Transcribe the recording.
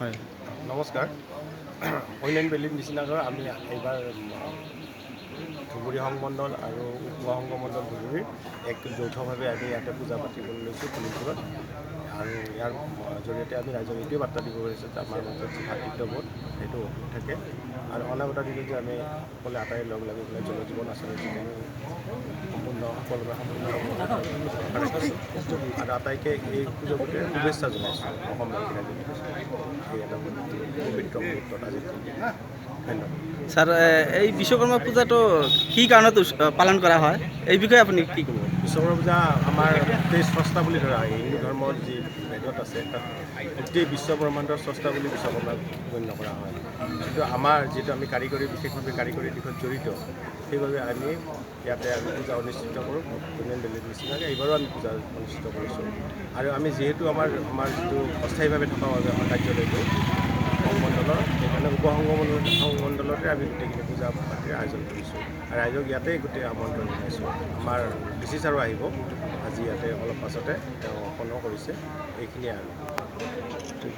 হয় নমস্কাৰ। অন্যান্য বেলিৰ নিচিনাকৈ আমি এইবাৰ ধুবুৰী সংমণ্ডল আৰু উপ সংমণ্ডল ধুবুৰীৰ এক যৌথভাৱে আমি ইয়াতে পূজা পাতিবলৈ লৈছোঁ শোণিতপুৰত। আৰু ইয়াৰ জৰিয়তে আমি ৰাইজক এইটোৱে বাৰ্তা দিব পাৰিছোঁ যে আমাৰ মাজত যি ভাতৃত্ববোধ সেইটো অটুট থাকে। আৰু অনাগত দিনত যে আমি সকলোৱে আটায়ে লগ লাগি পেলাই জল জীৱন আঁচনি যিটো আমি সম্পূৰ্ণ সকলোৰে সম্পূৰ্ণ আৰু আটাইকে এই সুযোগতে শুভেচ্ছা জনাইছোঁ অসমবাসী ৰাইজক। এই এটা পবিত্ৰ মুহূৰ্তত আজি ধন্যবাদ। স্যাৰ, এই বিশ্বকৰ্মা পূজাটো কি কাৰণত পালন কৰা হয় এই বিষয়ে আপুনি কি ক'ব? বিশ্বকৰ্মা পূজা আমাৰ গোটেই স্ৰষ্টা বুলি ধৰা হয়। হিন্দু ধৰ্মৰ যি বেদত আছে তাত গোটেই বিশ্বব্ৰহ্মাণ্ডৰ স্ৰষ্টা বুলি বিশ্বকৰ্মাক গণ্য কৰা হয়। কিন্তু আমাৰ যিটো আমি কাৰিকৰী বিশেষভাৱে কাৰিকৰী দিশত জড়িত, সেইবাবে আমি ইয়াতে আমি পূজা অনুষ্ঠিত কৰোঁ। অন্যান্য বেলেগ নিচিনাকৈ এইবাৰো আমি পূজা অনুষ্ঠিত কৰিছোঁ। আৰু আমি যিহেতু আমাৰ যিটো অস্থায়ীভাৱে থকা বাবে আমাৰ কাৰ্যালয়টো সংমণ্ডলৰ, সেইকাৰণে উপসংমণ্ডলতে আমি গোটেইখিনি পূজা পাতিৰ আয়োজন কৰিছোঁ। আৰু ৰাইজক ইয়াতেই গোটেই আমন্ত্ৰণ জনাইছোঁ। আমাৰ ডিচি ছাৰো আহিব আজি ইয়াতে অলপ পাছতে, তেওঁ ফোনো কৰিছে। এইখিনিয়ে আৰু